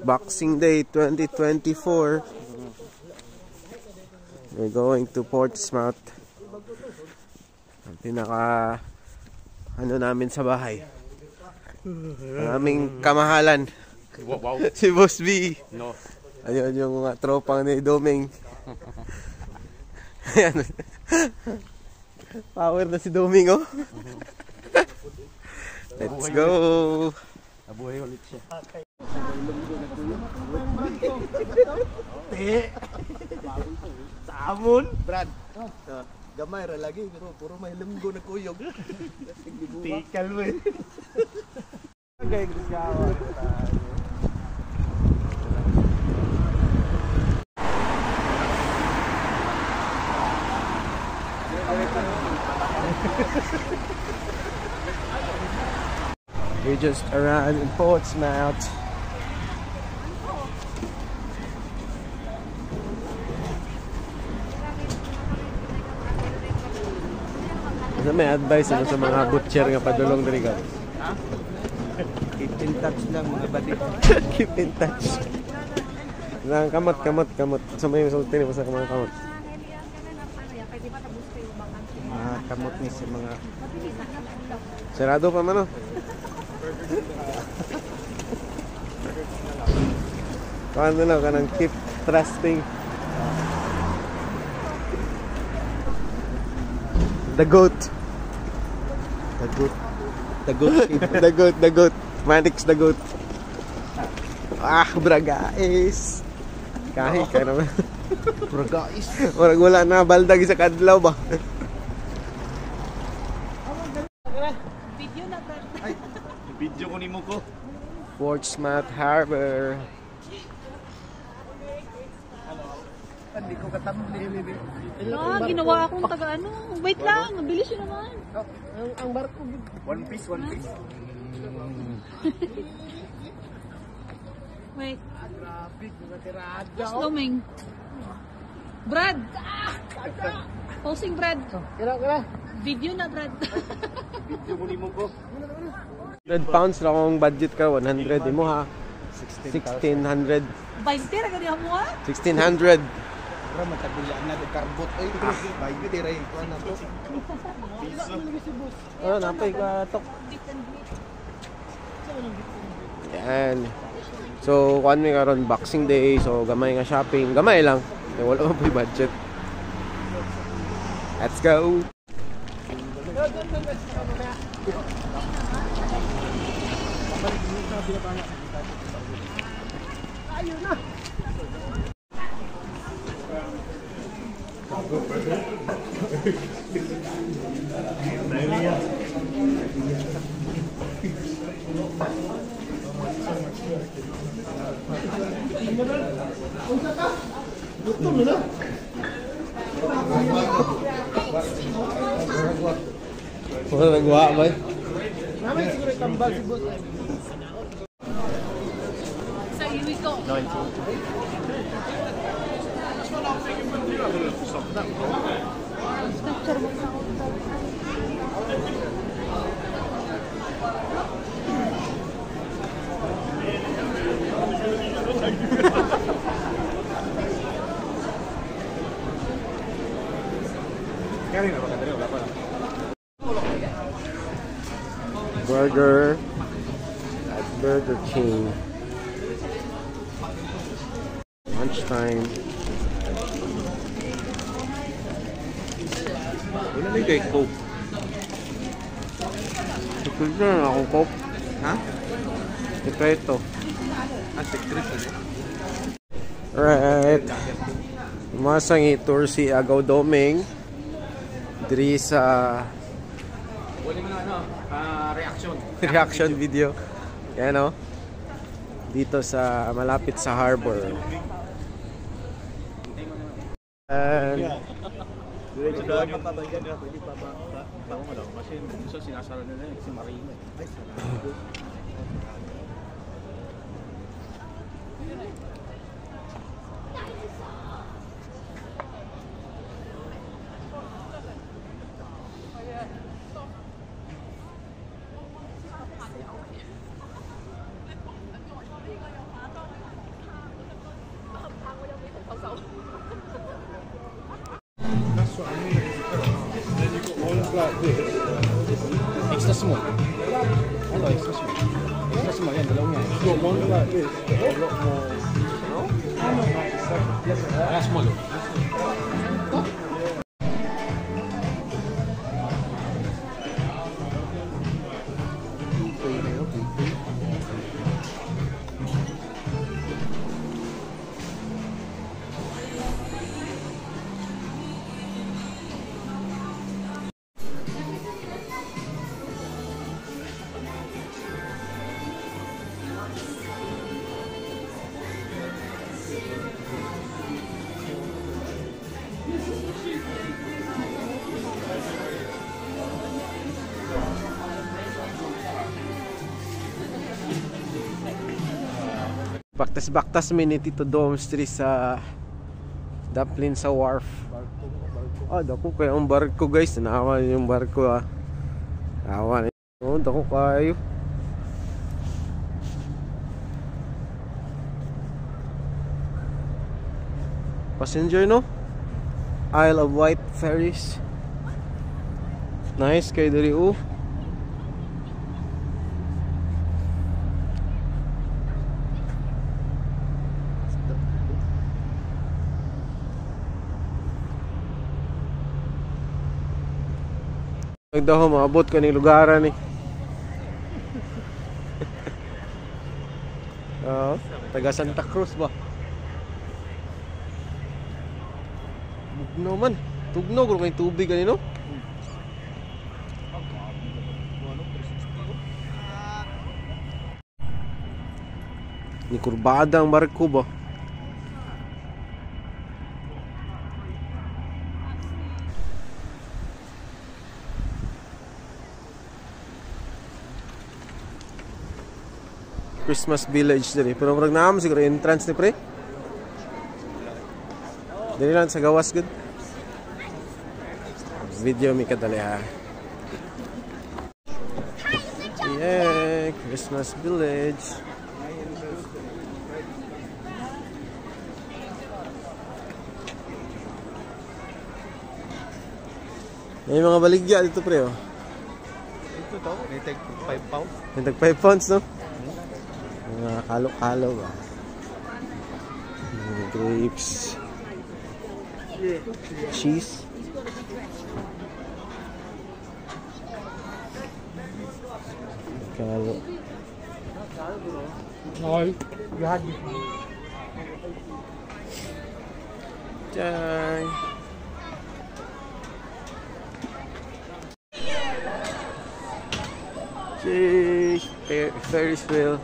Boxing Day 2024. We're going to Portsmouth. Ang pinaka namin sa bahay. Ang aming kamahalan. Wow. Si Boss B. No. Ayun yung mga tropang ni Doming. Ayan. Power na si Doming, oh. Let's go. Nabuhay ulit siya. Samon, Brad. Gamay ra lagi pero puro may lunggo na kuyog. Tikal mo. Gay guskawa. We just arrived in Portsmouth. Ano may advice ano sa mga butcher nga padulong diri ka? Ha? Keep in touch lang mga badi. Keep in touch. Lang kamot. Sa may sulti ni sa mga kamot. Kamot ni sa mga Sarado pa man, oh. Paano lang ka nang keep trusting. The goat. The goat. Manix the goat. Ah, bragais. Kahit ka naman. Bragais. Wala na baldag sa kadlaw ba? Video ko ni mo ko. Portsmouth Harbor. Hindi ko katamli. Ginawa akong taga ano. Wait lang, mabilis yun naman. Ang barko. One piece. Wait. Grabe, tirada. Slow Ming. Brad! Posing Brad. Kira. Video na Brad. Video ko ni mo ko. 100 pounds lang akong budget ka. 100 mo ha. 1600. 20 ra gani mo ha? 1600. Para matagulaan na de karbot ay bayo diray ko na to. Ano napay ka tok. Yan. So kuan mi karon Boxing Day, so gamay nga shopping, gamay lang. Wala pa budget. Let's go. Ayun na. Betul na. Wala nagawa ba? Namin siguro tambal si boss. Sa iwi ko. Structure mo sa Burger at Burger King. Lunchtime. Wala na kay Coke. Secret na ako, Coke. Ha? Sekreto. Secret na. Right. Masang i-tour si Agaw Doming. Diri sa Wala mo na reaction video. Yan o. Dito sa malapit sa harbor. And Diretso daw yung papabayan na pwede pa mo daw kasi minsan sinasara nila si Marina. Ay, sarado. like this. Extra small. Ano, extra small. Extra small yan, dalawa yan. You've got one like this, but a lot more. No? Small. Baktas-baktas mi ni Tito Domstri sa Dublin sa wharf. Ah, dako kayo ang barko guys. Naawa yung barko ah. Naawa na. Oh, dako kayo. Passenger no? Isle of Wight ferries. Nice kayo diri oh. Daw maabot ka ng lugaran eh. Taga Santa Cruz ba? Bugno man. Tugno kung kay tubig kanino. Ni kurbada ang barko ba? Christmas Village diri. Pero murag naam siguro entrance ni pre. Dili lang sa gawas gud. Video mi kadali ha. Yeah, Christmas Village. May mga baligya dito pre oh. Ito to, may tag 5 pounds. May tag 5 pounds no? Mga kalo-kalo ba? Grapes. Cheese. Kalo. Okay. Diyan. Cheese. Ferris wheel.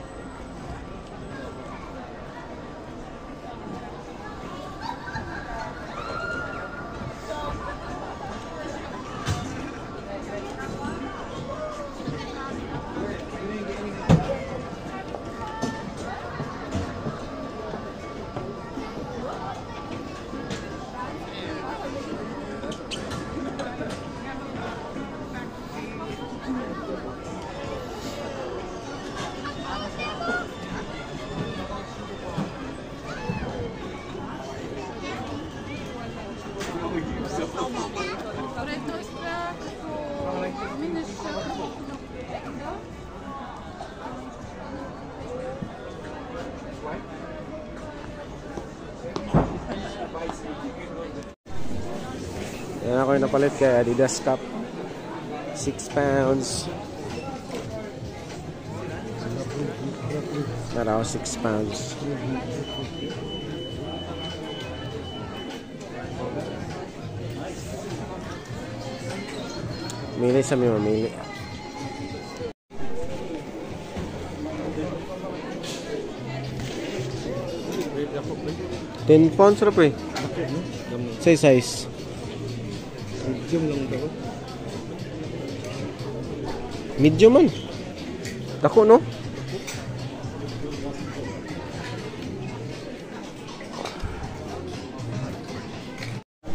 Yan ako yung napalit kay Adidas Cup. 6 pounds. Naraw 6 pounds. Mili sa mga mamili. £10 na pre. Say size. Medium lang daw. Medium man. Dako no?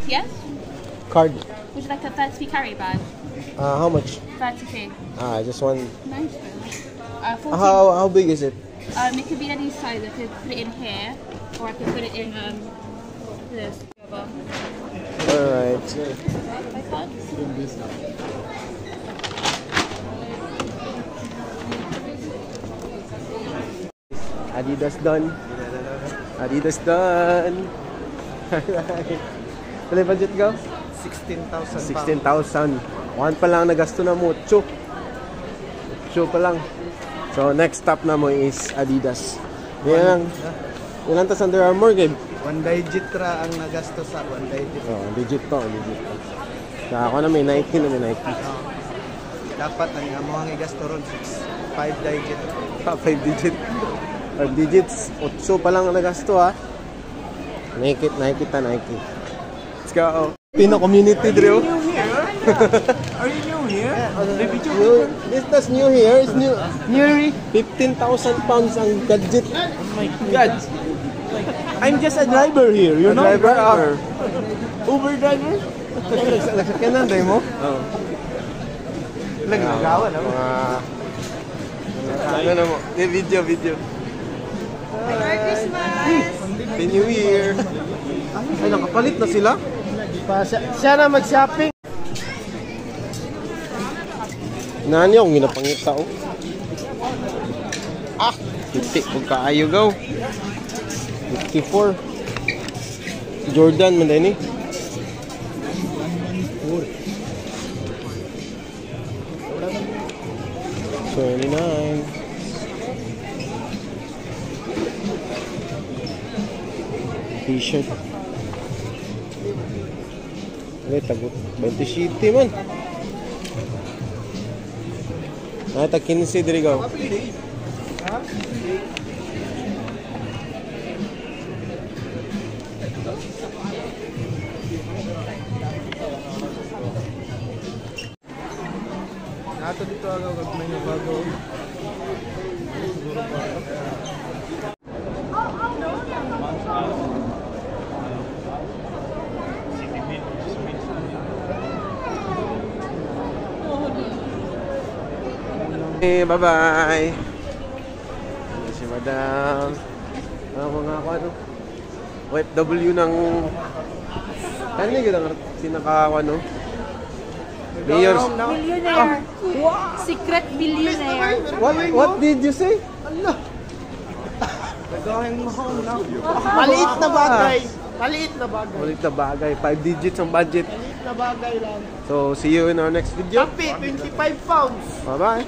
Yes? Card. Would you like a 30p carry bag? How much? 30p. I just want. Nice. 14. How big is it? It could be any size. I could put it in here, or I could put it in this. Alright. My cards? Adidas done. Adidas done. Pala budget ko? 16,000 16,000. One pa lang nagasto na mo. 8 pa lang. So next stop na mo is Adidas. Yan lang. Ilan tas Under Armour, Gabe? 1 digit ra ang nagasto sa 1 digit. Oh, legit to. Kaya ako na may Nike Dapat ang among igasto ron 5 digit. 5 digit. 5 digits. 8 pa lang ang nagasto ha. Nike. Let's go. Pino community drill. Are you new here? This new here is new. Nearly 15,000 pounds ang gadget. God. I'm just a driver here, you know? Driver. Uber driver? Nagsakyan na, day mo? Oo. Nagagawa na mo. Ano na mo? Video. Merry Christmas! Happy New Year. Ay, nakapalit na sila? Siya na mag-shopping. Nani akong ginapangita oh. Hindi, huwag kaayo gaw. 54. Jordan man din eh. 29. T-shirt. Ay, tagot. 27 man. Ay, tag 15 diri gaw. Nato dito agaw kag may bago. Siguro pa. Okay, bye-bye. Si Madam. Mga ako ano. OFW ng ano yung sinaka ano? Mayor. Billionaire. Secret billionaire. What did you say? Nagawin mo na. Maliit na bagay. Maliit na bagay. 5 digits ang budget. Maliit na bagay lang. So, see you in our next video. Kape, 25 pounds. Bye-bye.